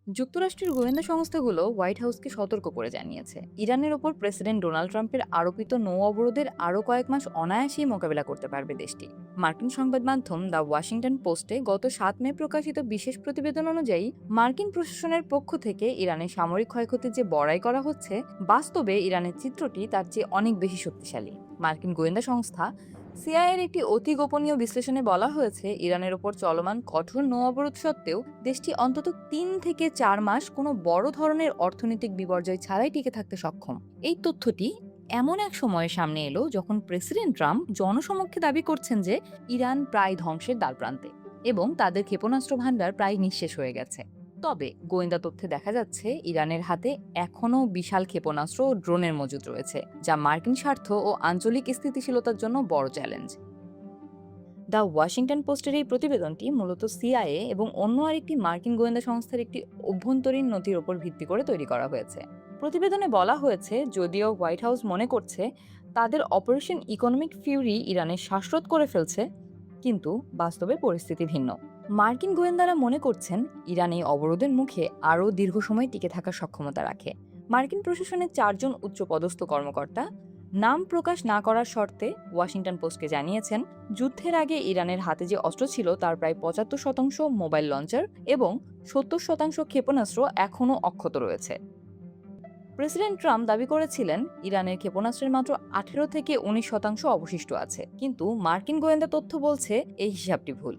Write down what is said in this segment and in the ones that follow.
যুক্তরাষ্ট্রের গোয়েন্দা সংস্থাগুলো হোয়াইট হাউসকে সতর্ক করে জানিয়েছে ইরানের ওপর প্রেসিডেন্ট ডোনাল্ড ট্রাম্পের আরোপিত নৌ অবরোধের আরও কয়েক মাস অনায়াসেই মোকাবেলা করতে পারবে দেশটি। মার্কিন সংবাদ মাধ্যম দ্য ওয়াশিংটন পোস্টে গত 7 মে প্রকাশিত বিশেষ প্রতিবেদন অনুযায়ী মার্কিন প্রশাসনের পক্ষ থেকে ইরানের সামরিক ক্ষয়ক্ষতির যে বড়াই করা হচ্ছে, বাস্তবে ইরানের চিত্রটি তার চেয়ে অনেক বেশি শক্তিশালী। মার্কিন গোয়েন্দা সংস্থা সিআইএর একটি অতি গোপনীয় বিশ্লেষণে বলা হয়েছে, ইরানের ওপর চলমান কঠোর নৌ অবরোধ সত্ত্বেও দেশটি অন্তত 3 থেকে 4 মাস কোনো বড় ধরনের অর্থনৈতিক বিপর্যয় ছাড়াই টিকে থাকতে সক্ষম। এই তথ্যটি এমন এক সময়ে সামনে এলো যখন প্রেসিডেন্ট ট্রাম্প জনসমক্ষে দাবি করছেন যে ইরান প্রায় ধ্বংসের দ্বারপ্রান্তে এবং তাদের ক্ষেপণাস্ত্র ভান্ডার প্রায় নিঃশেষ হয়ে গেছে। তবে গোয়েন্দা তথ্যে দেখা যাচ্ছে ইরানের হাতে এখনও বিশাল ক্ষেপণাস্ত্র ও ড্রোনের মজুদ রয়েছে, যা মার্কিন স্বার্থ ও আঞ্চলিক স্থিতিশীলতার জন্য বড় চ্যালেঞ্জ। দ্য ওয়াশিংটন পোস্টের এই প্রতিবেদনটি মূলত সিআইএ এবং অন্য আরেকটি মার্কিন গোয়েন্দা সংস্থার একটি অভ্যন্তরীণ নথির উপর ভিত্তি করে তৈরি করা হয়েছে। প্রতিবেদনে বলা হয়েছে, যদিও হোয়াইট হাউস মনে করছে তাদের অপারেশন ইকোনমিক ফিউরি ইরানের শ্বাসরোধ করে ফেলছে, কিন্তু বাস্তবে পরিস্থিতি ভিন্ন। মার্কিন গোয়েন্দারা মনে করছেন ইরান এই অবরোধের মুখে আরও দীর্ঘ সময় টিকে থাকার সক্ষমতা রাখে। মার্কিন প্রশাসনের 4 জন উচ্চপদস্থ কর্মকর্তা নাম প্রকাশ না করার শর্তে ওয়াশিংটন পোস্টকে জানিয়েছেন, যুদ্ধের আগে ইরানের হাতে যে অস্ত্র ছিল তার প্রায় 75% মোবাইল লঞ্চার এবং 70% ক্ষেপণাস্ত্র এখনও অক্ষত রয়েছে। প্রেসিডেন্ট ট্রাম্প দাবি করেছিলেন ইরানের ক্ষেপণাস্ত্রের মাত্র 18 থেকে 19% অবশিষ্ট আছে, কিন্তু মার্কিন গোয়েন্দা তথ্য বলছে এই হিসাবটি ভুল।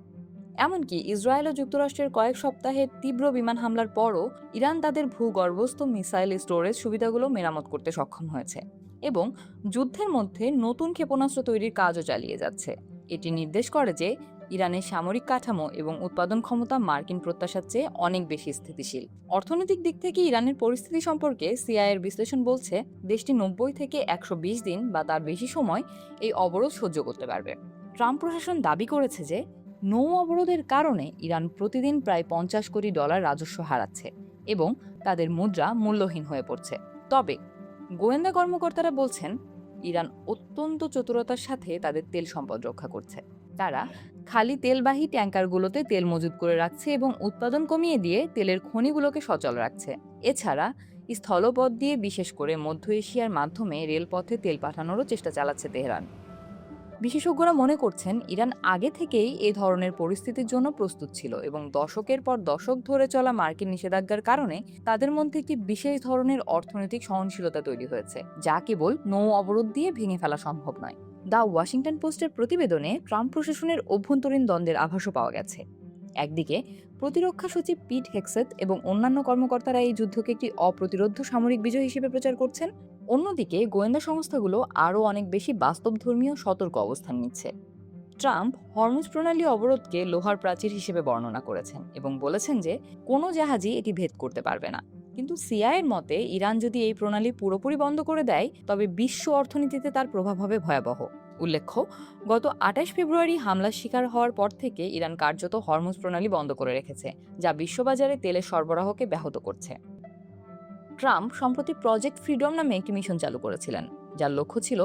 এমনকি ইসরায়েল ও যুক্তরাষ্ট্রের কয়েক সপ্তাহের তীব্র বিমান হামলার পরও ইরান তাদের ভূগর্ভস্থ মিসাইল স্টোরেজ সুবিধাগুলো মেরামত করতে সক্ষম হয়েছে এবং যুদ্ধের মধ্যে নতুন ক্ষেপণাস্ত্র তৈরির কাজও চালিয়ে যাচ্ছে। এটি নির্দেশ করে যে ইরানের সামরিক কাঠামো এবং উৎপাদন ক্ষমতা মার্কিন প্রত্যাশার চেয়ে অনেক বেশি স্থিতিশীল। অর্থনৈতিক দিক থেকে ইরানের পরিস্থিতি সম্পর্কে সিআইএর বিশ্লেষণ বলছে, দেশটি 90 থেকে 120 দিন বা তার বেশি সময় এই অবরোধ সহ্য করতে পারবে। ট্রাম্প প্রশাসন দাবি করেছে যে নৌ অবরোধের কারণে ইরান প্রতিদিন প্রায় $50 কোটি রাজস্ব হারাচ্ছে এবং তাদের মুদ্রা মূল্যহীন হয়ে পড়ছে। তবে গোয়েন্দা কর্মকর্তারা বলছেন ইরান অত্যন্ত চতুরতার সাথে তাদের তেল সম্পদ রক্ষা করছে। তারা খালি তেলবাহী ট্যাঙ্কারগুলোতে তেল মজুত করে রাখছে এবং উৎপাদন কমিয়ে দিয়ে তেলের খনিগুলোকে সচল রাখছে। এছাড়া স্থলপথ দিয়ে, বিশেষ করে মধ্য এশিয়ার মাধ্যমে রেলপথে তেল পাঠানোরও চেষ্টা চালাচ্ছে তেহরান। বিশেষজ্ঞরা মনে করছেন ইরান আগে থেকেই এ ধরনের পরিস্থিতির জন্য প্রস্তুত ছিল এবং দশকের পর দশক ধরে চলা মার্কিন নিষেধাজ্ঞার কারণে তাদের মধ্যে একটি বিশেষ ধরনের অর্থনৈতিক সহনশীলতা তৈরি হয়েছে, যা কেবল নৌ অবরোধ দিয়ে ভেঙে ফেলা সম্ভব নয়। দ্য ওয়াশিংটন পোস্টের প্রতিবেদনে ট্রাম্প প্রশাসনের অভ্যন্তরীণ দ্বন্দ্বের আভাসও পাওয়া গেছে। একদিকে প্রতিরক্ষা সচিব পিট হেক্সেথ এবং অন্যান্য কর্মকর্তারা এই যুদ্ধকে একটি অপ্রতিরোধ্য সামরিক বিজয় হিসেবে প্রচার করছেন, অন্যদিকে গোয়েন্দা সংস্থাগুলো আরও অনেক বেশি বাস্তবধর্মী সতর্ক অবস্থান নিচ্ছে। ট্রাম্প হরমুজ প্রণালী অবরোধকে লোহার প্রাচীর হিসেবে বর্ণনা করেছেন এবং বলেছেন যে কোনো জাহাজই এটি ভেদ করতে পারবে না। কিন্তু সিআইএর মতে ইরান যদি এই প্রণালী পুরোপুরি বন্ধ করে দেয় তবে বিশ্ব অর্থনীতিতে তার প্রভাব হবে ভয়াবহ। উল্লেখ্য, গত 28 ফেব্রুয়ারি হামলার শিকার হওয়ার পর থেকে ইরান কার্যত হরমুজ প্রণালী বন্ধ করে রেখেছে, যা বিশ্ববাজারে তেলের সরবরাহকে ব্যাহত করছে। ট্রাম্প সম্প্রতি প্রজেক্ট ফ্রিডম নামে একটি মিশন চালু করেছিলেন, যার লক্ষ্য ছিল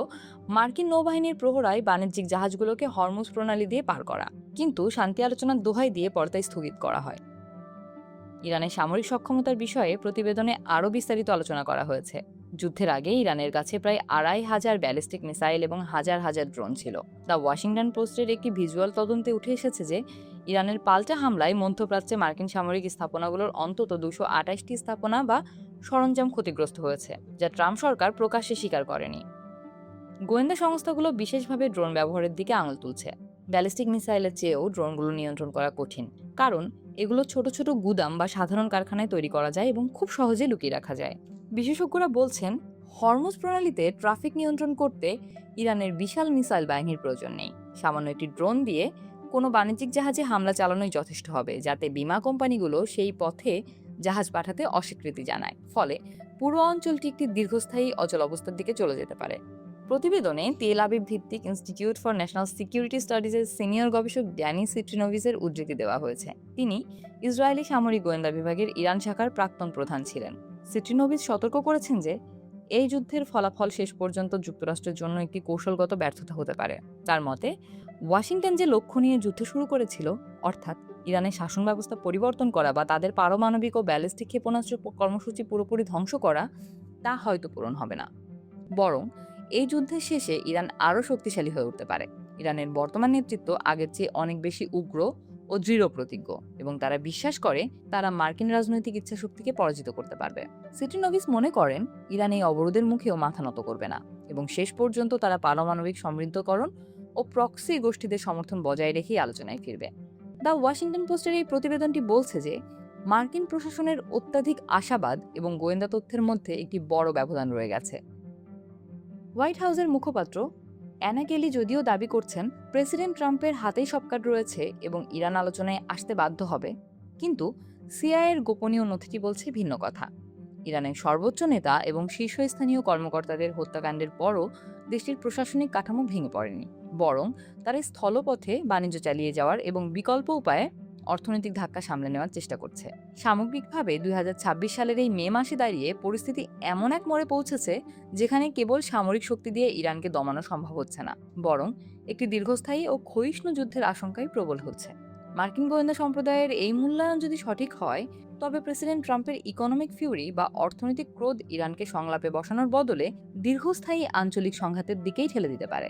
মার্কিন নৌবাহিনীর প্রহরায় বাণিজ্যিক জাহাজগুলোকে হরমুজ প্রণালী দিয়ে পার করা, কিন্তু শান্তি আলোচনার দোহাই দিয়ে পর্দায় স্থগিত করা হয়। ইরানের সামরিক সক্ষমতার বিষয়ে প্রতিবেদনে আরও বিস্তারিত আলোচনা করা হয়েছে। যুদ্ধের আগে ইরানের কাছে প্রায় 2,500 ব্যালিস্টিক মিসাইল এবং হাজার হাজার ড্রোন ছিল। দ্য ওয়াশিংটন পোস্টের একটি ভিজুয়াল তদন্তে উঠে এসেছে যে ইরানের পাল্টা হামলায় মধ্যপ্রাচ্যে মার্কিন সামরিক স্থাপনাগুলোর অন্তত 228টি স্থাপনা বা সরঞ্জাম ক্ষতিগ্রস্ত হয়েছে, যা ট্রাম্প সরকার প্রকাশ্যে স্বীকার করেনি। গোয়েন্দা সংস্থাগুলো বিশেষভাবে ড্রোন ব্যবহারের দিকে আঙুল তুলছে। ব্যালিস্টিক মিসাইলের চেয়েও ড্রোনগুলো নিয়ন্ত্রণ করা কঠিন, কারণ এগুলো ছোট ছোট গুদাম বা সাধারণ কারখানায় তৈরি করা যায় এবং খুব সহজে লুকিয়ে রাখা যায়। বিশেষজ্ঞরা বলছেন হরমুজ প্রণালীতে ট্রাফিক নিয়ন্ত্রণ করতে ইরানের বিশাল মিসাইল বাহিনীর প্রয়োজন নেই। সামান্য একটি ড্রোন দিয়ে কোনো বাণিজ্যিক জাহাজে হামলা চালানোই যথেষ্ট হবে, যাতে বিমা কোম্পানিগুলো সেই পথে জাহাজ পাঠাতে অস্বীকৃতি জানায়। ফলে পুরো অঞ্চলটি একটি দীর্ঘস্থায়ী অচল অবস্থার দিকে চলে যেতে পারে। প্রতিবেদনে তেল আবিব ভিত্তিক ইনস্টিটিউট ফর ন্যাশনাল সিকিউরিটি স্টাডিজের সিনিয়র গবেষক ড্যানি সিট্রিনোভিসের উদ্ধৃতি দেওয়া হয়েছে। তিনি ইসরায়েলি সামরিক গোয়েন্দা বিভাগের ইরান শাখার প্রাক্তন প্রধান ছিলেন। সিট্রিনোভিস সতর্ক করেছেন যে এই যুদ্ধের ফলাফল শেষ পর্যন্ত যুক্তরাষ্ট্রের জন্য একটি কৌশলগত ব্যর্থতা হতে পারে। তার মতে, ওয়াশিংটন যে লক্ষ্য নিয়ে যুদ্ধ শুরু করেছিল, অর্থাৎ ইরানের শাসন ব্যবস্থা পরিবর্তন করা বা তাদের পারমাণবিক ও ব্যালিস্টিক ক্ষেপণাস্ত্র কর্মসূচি পুরোপুরি ধ্বংস করা তা হয়তো পূরণ হবে না। বরং এই যুদ্ধের শেষে ইরান আরও শক্তিশালী হয়ে উঠতে পারে। ইরানের বর্তমান নেতৃত্ব আগের চেয়ে অনেক বেশি উগ্র ও দৃঢ় প্রতিজ্ঞ এবং তারা বিশ্বাস করে তারা মার্কিন রাজনৈতিক ইচ্ছাশক্তিকে পরাজিত করতে পারবে। সিটিনোভিস মনে করেন ইরান এই অবরোধের মুখেও মাথা নত করবে না এবং শেষ পর্যন্ত তারা পারমাণবিক সমৃদ্ধকরণ ও প্রক্সি গোষ্ঠীদের সমর্থন বজায় রেখেই আলোচনায় ফিরবে। দ্য ওয়াশিংটন পোস্টের এই প্রতিবেদনটি বলছে যে মার্কিন প্রশাসনের অত্যাধিক আশাবাদ এবং গোয়েন্দা তথ্যের মধ্যে একটি বড় ব্যবধান রয়ে গেছে। হোয়াইট হাউসের মুখপাত্র অ্যানা কেলি যদিও দাবি করছেন প্রেসিডেন্ট ট্রাম্পের হাতেই সব কার্ড রয়েছে এবং ইরান আলোচনায় আসতে বাধ্য হবে, কিন্তু সিআইএর গোপনীয় নথিটি বলছে ভিন্ন কথা। ইরানের সর্বোচ্চ নেতা এবং শীর্ষস্থানীয় কর্মকর্তাদের হত্যাকাণ্ডের পরও দেশটির প্রশাসনিক কাঠামো ভেঙে পড়েনি, বরং তারা স্থলপথে বাণিজ্য চালিয়ে যাওয়ার এবং বিকল্প উপায়ে অর্থনৈতিক ধাক্কা সামলে নেওয়ার চেষ্টা করছে। সামগ্রিকভাবে 2026 সালের এই মে মাসে দাঁড়িয়ে পরিস্থিতি এমন এক মোড়ে পৌঁছেছে যেখানে কেবল সামরিক শক্তি দিয়ে ইরানকে দমানো সম্ভব হচ্ছে না, বরং একটি দীর্ঘস্থায়ী ও ক্ষয়িষ্ণু যুদ্ধের আশঙ্কাই প্রবল হচ্ছে। মার্কিন গোয়েন্দা সম্প্রদায়ের এই মূল্যায়ন যদি সঠিক হয়, তবে প্রেসিডেন্ট ট্রাম্পের ইকোনমিক ফিউরি বা অর্থনৈতিক ক্রোধ ইরানকে সংলাপে বসানোর বদলে দীর্ঘস্থায়ী আঞ্চলিক সংঘাতের দিকেই ঠেলে দিতে পারে।